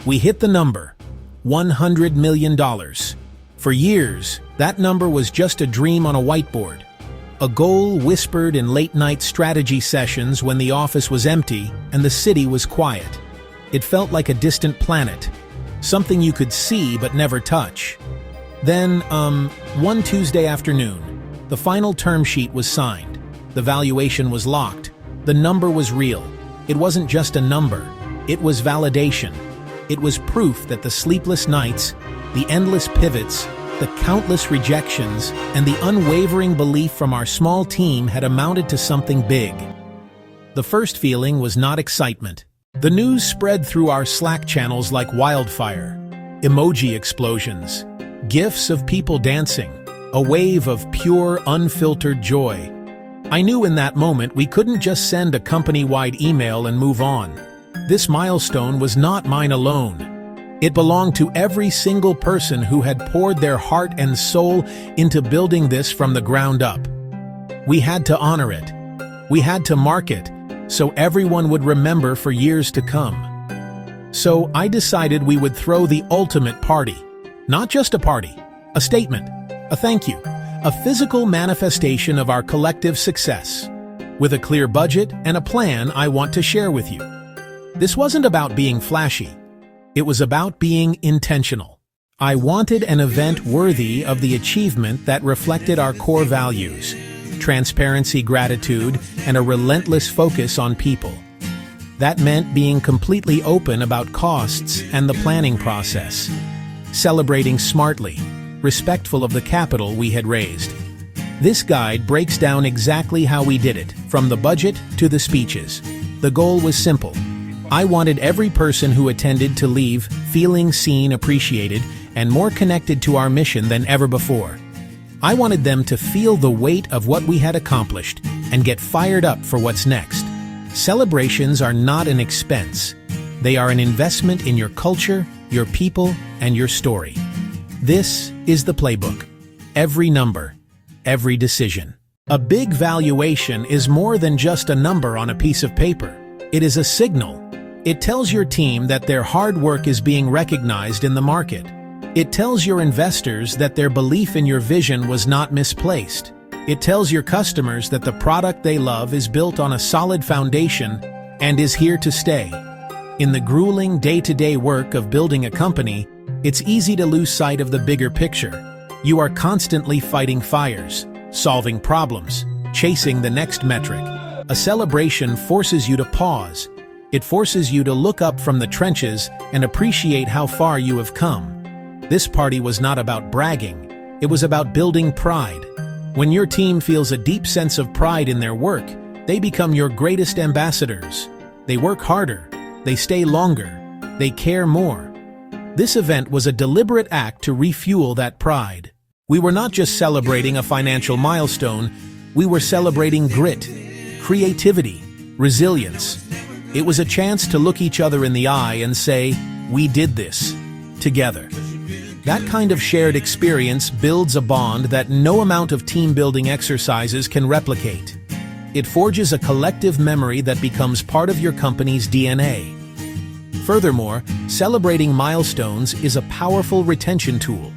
We hit the number, $100 million. For years, that number was just a dream on a whiteboard, a goal whispered in late-night strategy sessions when the office was empty and the city was quiet. It felt like a distant planet, something you could see but never touch. Then, one Tuesday afternoon, the final term sheet was signed. The valuation was locked. The number was real. It wasn't just a number. It was validation. It was proof that the sleepless nights, the endless pivots, the countless rejections, and the unwavering belief from our small team had amounted to something big. The first feeling was not excitement. The news spread through our Slack channels like wildfire. Emoji explosions, GIFs of people dancing, a wave of pure, unfiltered joy. I knew in that moment we couldn't just send a company-wide email and move on. This milestone was not mine alone. It belonged to every single person who had poured their heart and soul into building this from the ground up. We had to honor it. We had to mark it, so everyone would remember for years to come. So I decided we would throw the ultimate party. Not just a party, a statement, a thank you, a physical manifestation of our collective success, with a clear budget and a plan I want to share with you. This wasn't about being flashy. It was about being intentional. I wanted an event worthy of the achievement that reflected our core values: transparency, gratitude, and a relentless focus on people. That meant being completely open about costs and the planning process, celebrating smartly, respectful of the capital we had raised. This guide breaks down exactly how we did it, from the budget to the speeches. The goal was simple. I wanted every person who attended to leave feeling seen, appreciated, and more connected to our mission than ever before. I wanted them to feel the weight of what we had accomplished and get fired up for what's next. Celebrations are not an expense. They are an investment in your culture, your people, and your story. This is the playbook. Every number, every decision. A big valuation is more than just a number on a piece of paper. It is a signal. It tells your team that their hard work is being recognized in the market. It tells your investors that their belief in your vision was not misplaced. It tells your customers that the product they love is built on a solid foundation and is here to stay. In the grueling day-to-day work of building a company, it's easy to lose sight of the bigger picture. You are constantly fighting fires, solving problems, chasing the next metric. A celebration forces you to pause. It forces you to look up from the trenches and appreciate how far you have come. This party was not about bragging. It was about building pride. When your team feels a deep sense of pride in their work, they become your greatest ambassadors. They work harder. They stay longer. They care more. This event was a deliberate act to refuel that pride. We were not just celebrating a financial milestone, we were celebrating grit, creativity, resilience. It was a chance to look each other in the eye and say, "We did this together." That kind of shared experience builds a bond that no amount of team-building exercises can replicate. It forges a collective memory that becomes part of your company's DNA. Furthermore, celebrating milestones is a powerful retention tool.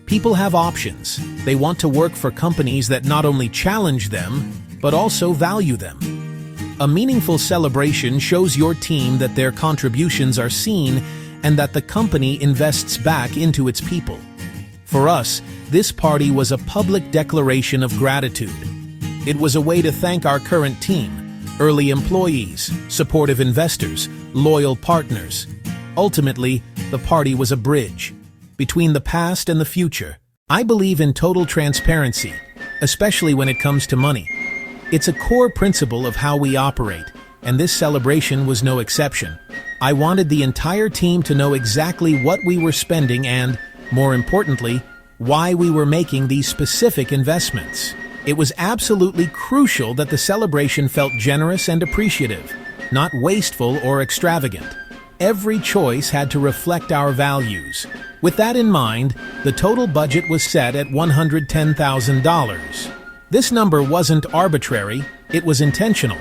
People have options. They want to work for companies that not only challenge them, but also value them. A meaningful celebration shows your team that their contributions are seen and that the company invests back into its people. For us, this party was a public declaration of gratitude. It was a way to thank our current team, early employees, supportive investors, loyal partners. Ultimately, the party was a bridge between the past and the future. I believe in total transparency, especially when it comes to money. It's a core principle of how we operate, and this celebration was no exception. I wanted the entire team to know exactly what we were spending and, more importantly, why we were making these specific investments. It was absolutely crucial that the celebration felt generous and appreciative, not wasteful or extravagant. Every choice had to reflect our values. With that in mind, the total budget was set at $110,000. This number wasn't arbitrary, it was intentional.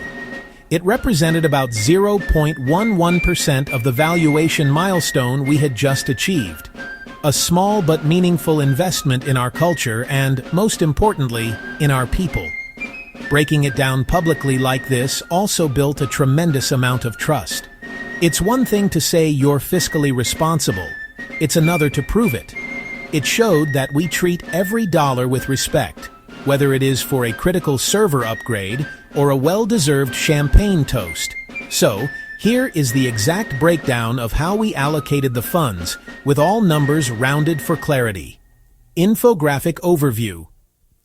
It represented about 0.11% of the valuation milestone we had just achieved. A small but meaningful investment in our culture and, most importantly, in our people. Breaking it down publicly like this also built a tremendous amount of trust. It's one thing to say you're fiscally responsible. It's another to prove it. It showed that we treat every dollar with respect, whether it is for a critical server upgrade or a well-deserved champagne toast. So, here is the exact breakdown of how we allocated the funds, with all numbers rounded for clarity. Infographic overview.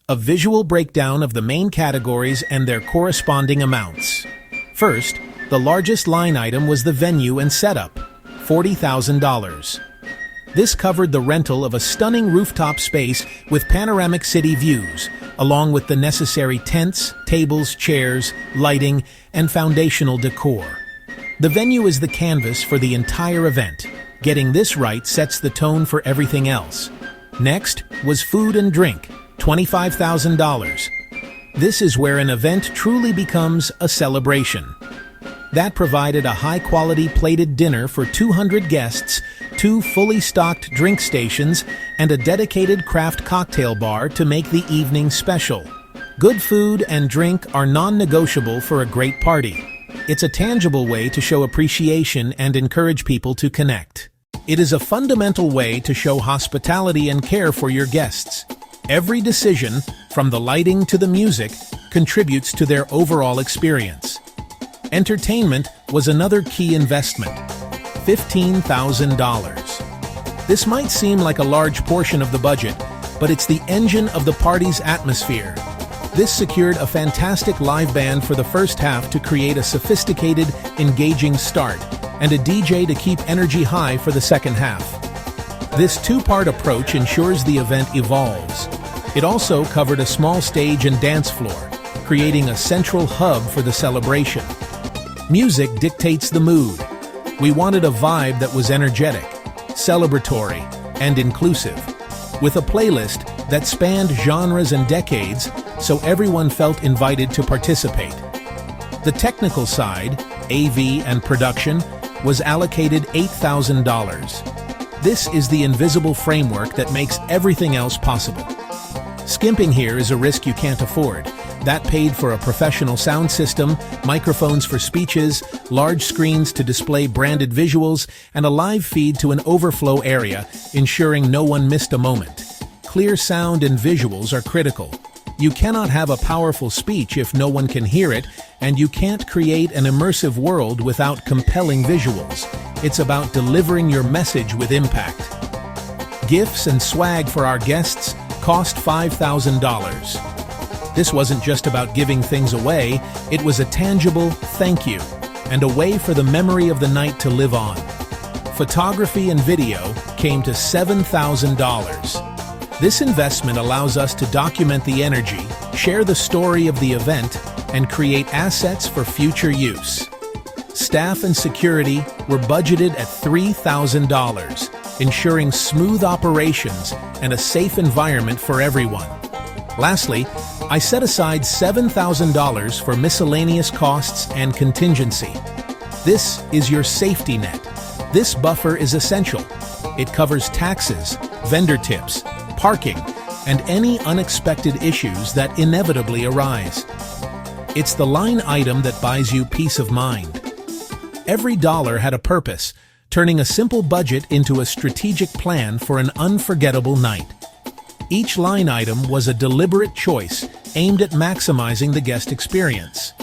A visual breakdown of the main categories and their corresponding amounts. First, the largest line item was the venue and setup, $40,000. This covered the rental of a stunning rooftop space with panoramic city views, along with the necessary tents, tables, chairs, lighting, and foundational decor. The venue is the canvas for the entire event. Getting this right sets the tone for everything else. Next was food and drink, $25,000. This is where an event truly becomes a celebration. That provided a high-quality plated dinner for 200 guests, 2 fully stocked drink stations, and a dedicated craft cocktail bar to make the evening special. Good food and drink are non-negotiable for a great party. It's a tangible way to show appreciation and encourage people to connect. It is a fundamental way to show hospitality and care for your guests. Every decision, from the lighting to the music, contributes to their overall experience. Entertainment was another key investment, $15,000. This might seem like a large portion of the budget, but it's the engine of the party's atmosphere. This secured a fantastic live band for the first half to create a sophisticated, engaging start, and a DJ to keep energy high for the second half. This two-part approach ensures the event evolves. It also covered a small stage and dance floor, creating a central hub for the celebration. Music dictates the mood. We wanted a vibe that was energetic, celebratory, and inclusive, with a playlist that spanned genres and decades, so everyone felt invited to participate. The technical side, AV and production, was allocated $8,000. This is the invisible framework that makes everything else possible. Skimping here is a risk you can't afford. That paid for a professional sound system, microphones for speeches, large screens to display branded visuals, and a live feed to an overflow area, ensuring no one missed a moment. Clear sound and visuals are critical. You cannot have a powerful speech if no one can hear it, and you can't create an immersive world without compelling visuals. It's about delivering your message with impact. Gifts and swag for our guests cost $5,000. This wasn't just about giving things away, it was a tangible thank you, and a way for the memory of the night to live on. Photography and video came to $7,000. This investment allows us to document the energy, share the story of the event, and create assets for future use. Staff and security were budgeted at $3,000, ensuring smooth operations and a safe environment for everyone. Lastly, I set aside $7,000 for miscellaneous costs and contingency. This is your safety net. This buffer is essential. It covers taxes, vendor tips, parking, and any unexpected issues that inevitably arise. It's the line item that buys you peace of mind. Every dollar had a purpose, turning a simple budget into a strategic plan for an unforgettable night. Each line item was a deliberate choice aimed at maximizing the guest experience.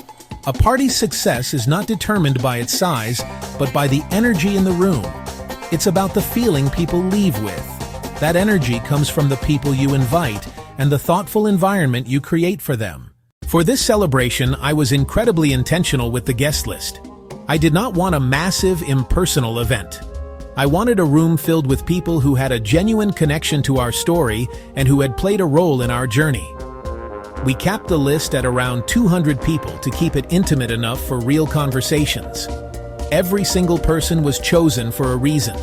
A party's success is not determined by its size, but by the energy in the room. It's about the feeling people leave with. That energy comes from the people you invite and the thoughtful environment you create for them. For this celebration, I was incredibly intentional with the guest list. I did not want a massive, impersonal event. I wanted a room filled with people who had a genuine connection to our story and who had played a role in our journey. We capped the list at around 200 people to keep it intimate enough for real conversations. Every single person was chosen for a reason.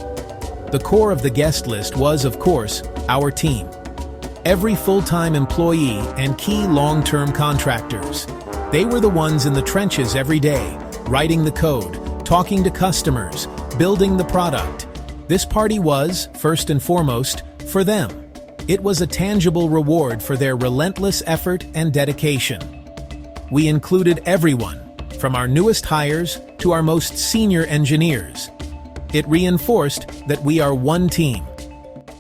The core of the guest list was, of course, our team. Every full-time employee and key long-term contractors. They were the ones in the trenches every day, writing the code, talking to customers, building the product. This party was, first and foremost, for them. It was a tangible reward for their relentless effort and dedication. We included everyone, from our newest hires to our most senior engineers. It reinforced that we are one team.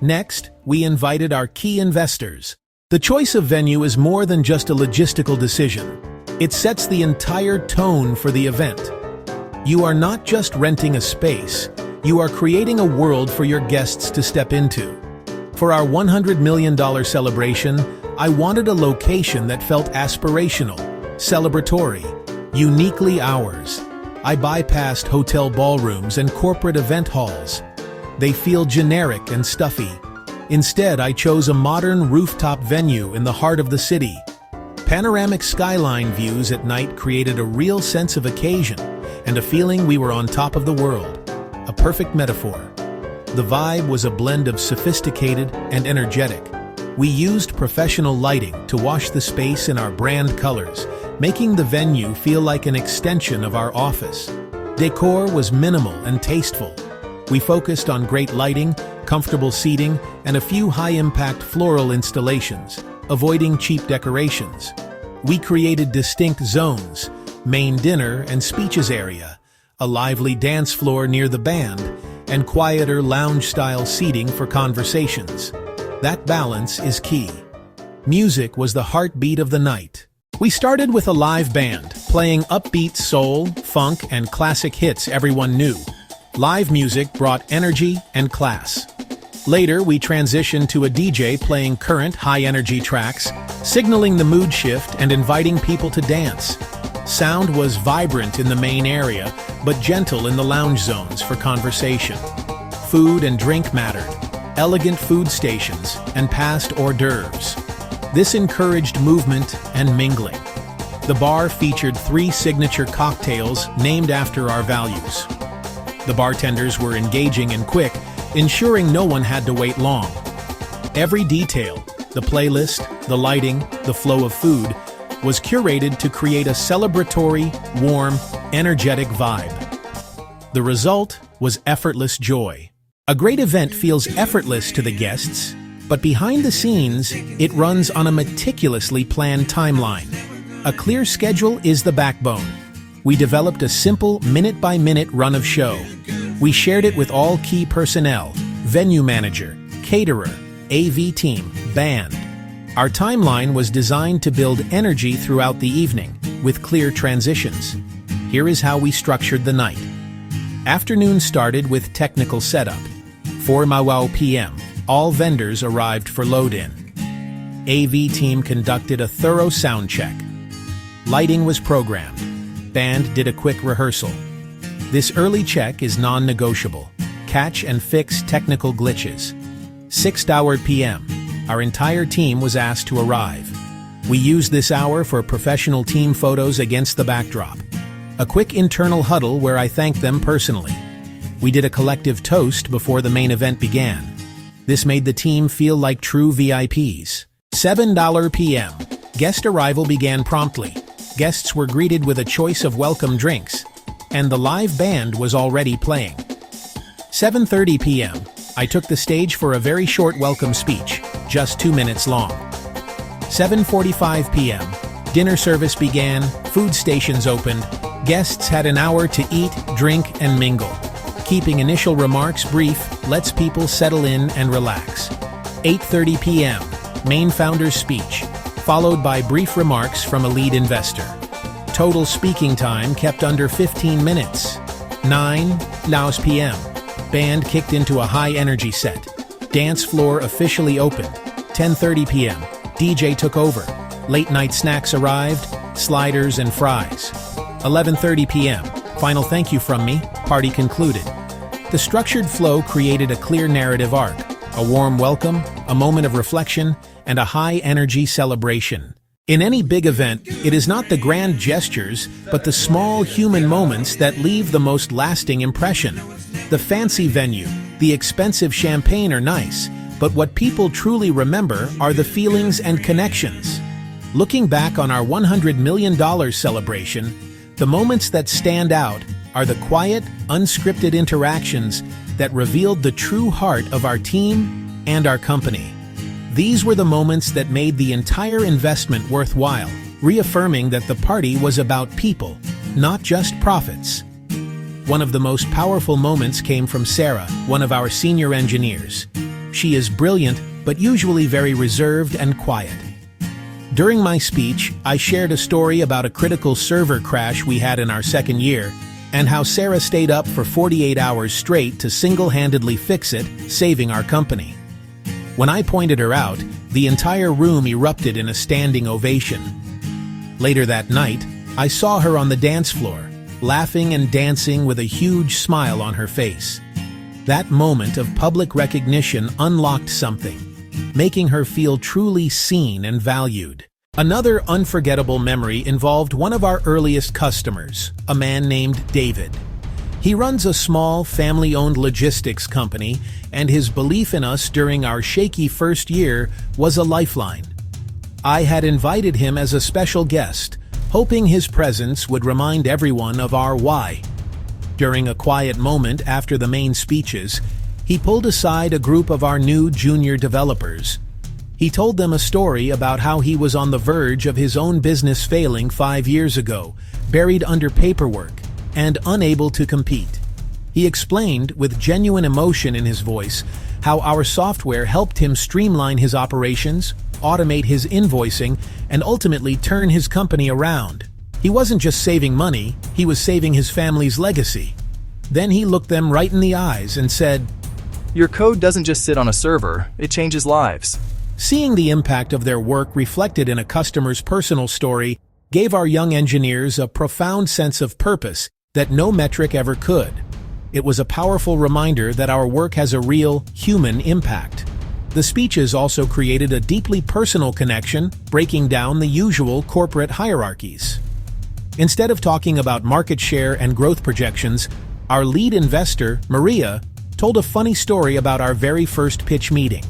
Next, we invited our key investors. The choice of venue is more than just a logistical decision. It sets the entire tone for the event. You are not just renting a space, you are creating a world for your guests to step into. For our $100 million celebration, I wanted a location that felt aspirational, celebratory, uniquely ours. I bypassed hotel ballrooms and corporate event halls. They feel generic and stuffy. Instead, I chose a modern rooftop venue in the heart of the city. Panoramic skyline views at night created a real sense of occasion and a feeling we were on top of the world. A perfect metaphor. The vibe was a blend of sophisticated and energetic. We used professional lighting to wash the space in our brand colors, making the venue feel like an extension of our office. Decor was minimal and tasteful. We focused on great lighting, comfortable seating, and a few high-impact floral installations, avoiding cheap decorations. We created distinct zones, main dinner and speeches area, a lively dance floor near the band, and quieter lounge-style seating for conversations. That balance is key. Music was the heartbeat of the night. We started with a live band, playing upbeat soul, funk, and classic hits everyone knew. Live music brought energy and class. Later, we transitioned to a DJ playing current, high-energy tracks, signaling the mood shift and inviting people to dance. Sound was vibrant in the main area, but gentle in the lounge zones for conversation. Food and drink mattered. Elegant food stations and passed hors d'oeuvres. This encouraged movement and mingling. The bar featured 3 signature cocktails named after our values. The bartenders were engaging and quick, ensuring no one had to wait long. Every detail, the playlist, the lighting, the flow of food, was curated to create a celebratory, warm, energetic vibe. The result was effortless joy. A great event feels effortless to the guests, but behind the scenes, it runs on a meticulously planned timeline. A clear schedule is the backbone. We developed a simple minute-by-minute run of show. We shared it with all key personnel, venue manager, caterer, AV team, band. Our timeline was designed to build energy throughout the evening, with clear transitions. Here is how we structured the night. Afternoon started with technical setup. 4 p.m., all vendors arrived for load-in. AV team conducted a thorough sound check. Lighting was programmed. Band did a quick rehearsal. This early check is non-negotiable. Catch and fix technical glitches. 6 p.m., our entire team was asked to arrive. We used this hour for professional team photos against the backdrop. A quick internal huddle where I thanked them personally. We did a collective toast before the main event began. This made the team feel like true VIPs. 7 p.m., guest arrival began promptly. Guests were greeted with a choice of welcome drinks, and the live band was already playing. 7:30 p.m., I took the stage for a very short welcome speech, just 2 minutes long. 7:45 p.m., dinner service began, food stations opened, guests had an hour to eat, drink, and mingle. Keeping initial remarks brief lets people settle in and relax. 8:30 p.m., main founder's speech, followed by brief remarks from a lead investor. Total speaking time kept under 15 minutes. 9 p.m., band kicked into a high-energy set. Dance floor officially opened. 10:30 p.m., DJ took over. Late-night snacks arrived, sliders and fries. 11:30 p.m., final thank you from me, party concluded. The structured flow created a clear narrative arc, a warm welcome, a moment of reflection, and a high-energy celebration. In any big event, it is not the grand gestures, but the small human moments that leave the most lasting impression. The fancy venue, the expensive champagne are nice, but what people truly remember are the feelings and connections. Looking back on our $100 million celebration, the moments that stand out are the quiet, unscripted interactions that revealed the true heart of our team and our company. These were the moments that made the entire investment worthwhile, reaffirming that the party was about people, not just profits. One of the most powerful moments came from Sarah, one of our senior engineers. She is brilliant, but usually very reserved and quiet. During my speech, I shared a story about a critical server crash we had in our second year, and how Sarah stayed up for 48 hours straight to single-handedly fix it, saving our company. When I pointed her out, the entire room erupted in a standing ovation. Later that night, I saw her on the dance floor, laughing and dancing with a huge smile on her face. That moment of public recognition unlocked something, making her feel truly seen and valued. Another unforgettable memory involved one of our earliest customers, a man named David. He runs a small, family-owned logistics company, and his belief in us during our shaky first year was a lifeline. I had invited him as a special guest, hoping his presence would remind everyone of our why. During a quiet moment after the main speeches, he pulled aside a group of our new junior developers. He told them a story about how he was on the verge of his own business failing 5 years ago, buried under paperwork, and unable to compete. He explained, with genuine emotion in his voice, how our software helped him streamline his operations, automate his invoicing, and ultimately turn his company around. He wasn't just saving money, he was saving his family's legacy. Then he looked them right in the eyes and said, "Your code doesn't just sit on a server, it changes lives." Seeing the impact of their work reflected in a customer's personal story gave our young engineers a profound sense of purpose that no metric ever could. It was a powerful reminder that our work has a real, human impact. The speeches also created a deeply personal connection, breaking down the usual corporate hierarchies. Instead of talking about market share and growth projections, our lead investor, Maria, told a funny story about our very first pitch meeting.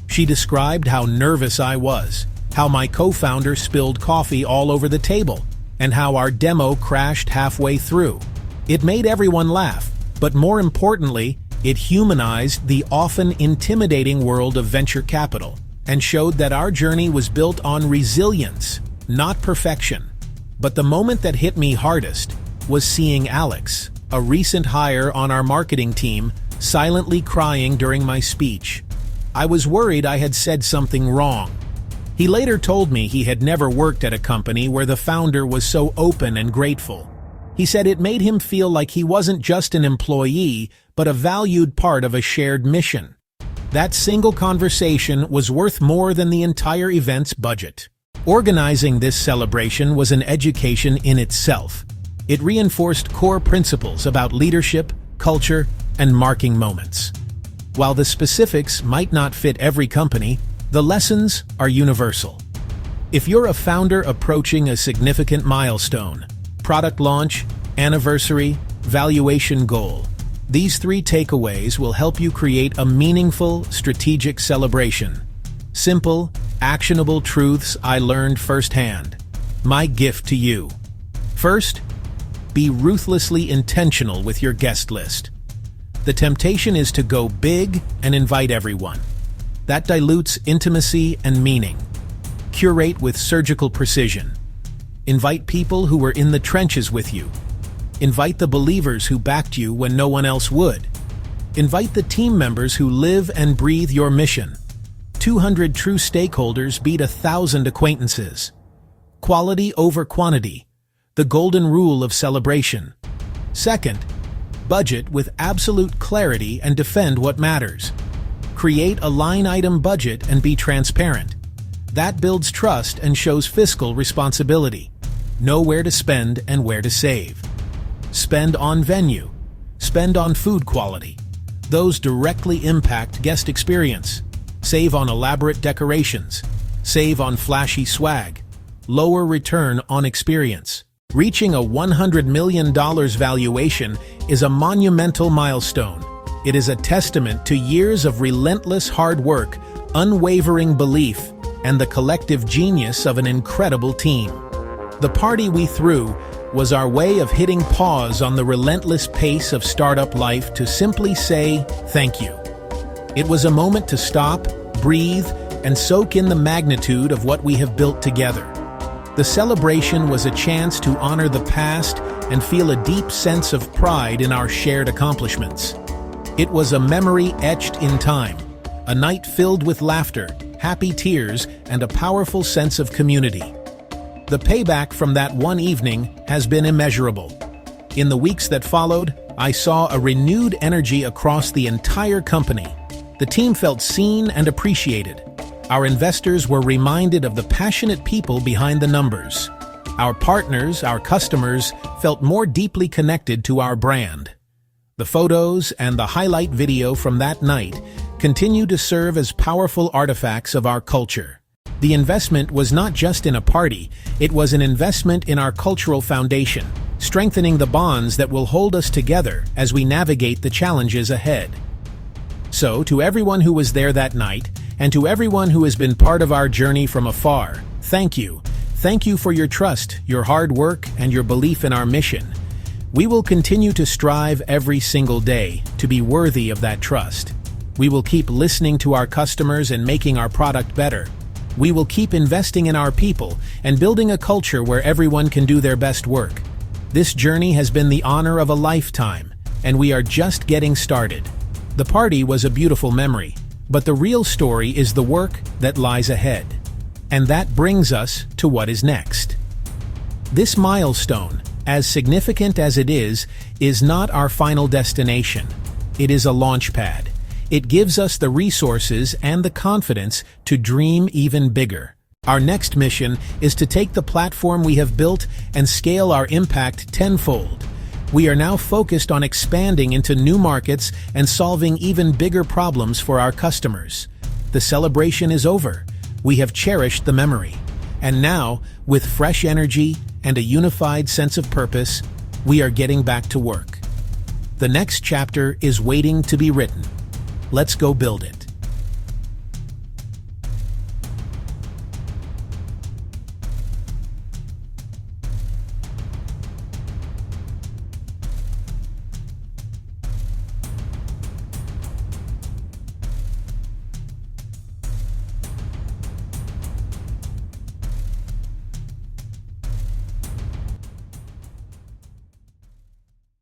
She described how nervous I was, how my co-founder spilled coffee all over the table, and how our demo crashed halfway through. It made everyone laugh, but more importantly, it humanized the often intimidating world of venture capital and showed that our journey was built on resilience, not perfection. But the moment that hit me hardest was seeing Alex, a recent hire on our marketing team, silently crying during my speech. I was worried I had said something wrong. He later told me he had never worked at a company where the founder was so open and grateful. He said it made him feel like he wasn't just an employee, but a valued part of a shared mission. That single conversation was worth more than the entire event's budget. Organizing this celebration was an education in itself. It reinforced core principles about leadership, culture, and marking moments. While the specifics might not fit every company, the lessons are universal. If you're a founder approaching a significant milestone, product launch, anniversary, valuation goal, these 3 takeaways will help you create a meaningful, strategic celebration. Simple, actionable truths I learned firsthand. My gift to you. First, be ruthlessly intentional with your guest list. The temptation is to go big and invite everyone. That dilutes intimacy and meaning. Curate with surgical precision. Invite people who were in the trenches with you. Invite the believers who backed you when no one else would. Invite the team members who live and breathe your mission. 200 true stakeholders beat 1,000 acquaintances. Quality over quantity. The golden rule of celebration. Second, budget with absolute clarity and defend what matters. Create a line item budget and be transparent. That builds trust and shows fiscal responsibility. Know where to spend and where to save. Spend on venue. Spend on food quality. Those directly impact guest experience. Save on elaborate decorations. Save on flashy swag. Lower return on experience. Reaching a $100 million valuation is a monumental milestone. It is a testament to years of relentless hard work, unwavering belief, and the collective genius of an incredible team. The party we threw was our way of hitting pause on the relentless pace of startup life to simply say thank you. It was a moment to stop, breathe, and soak in the magnitude of what we have built together. The celebration was a chance to honor the past and feel a deep sense of pride in our shared accomplishments. It was a memory etched in time, a night filled with laughter, happy tears, and a powerful sense of community. The payback from that one evening has been immeasurable. In the weeks that followed, I saw a renewed energy across the entire company. The team felt seen and appreciated. Our investors were reminded of the passionate people behind the numbers. Our partners, our customers, felt more deeply connected to our brand. The photos and the highlight video from that night continue to serve as powerful artifacts of our culture. The investment was not just in a party, it was an investment in our cultural foundation, strengthening the bonds that will hold us together as we navigate the challenges ahead. So, to everyone who was there that night, and to everyone who has been part of our journey from afar, thank you. Thank you for your trust, your hard work, and your belief in our mission. We will continue to strive every single day to be worthy of that trust. We will keep listening to our customers and making our product better. We will keep investing in our people and building a culture where everyone can do their best work. This journey has been the honor of a lifetime, and we are just getting started. The party was a beautiful memory, but the real story is the work that lies ahead. And that brings us to what is next. This milestone, as significant as it is not our final destination. It is a launch pad. It gives us the resources and the confidence to dream even bigger. Our next mission is to take the platform we have built and scale our impact tenfold. We are now focused on expanding into new markets and solving even bigger problems for our customers. The celebration is over. We have cherished the memory. And now, with fresh energy and a unified sense of purpose, we are getting back to work. The next chapter is waiting to be written. Let's go build it.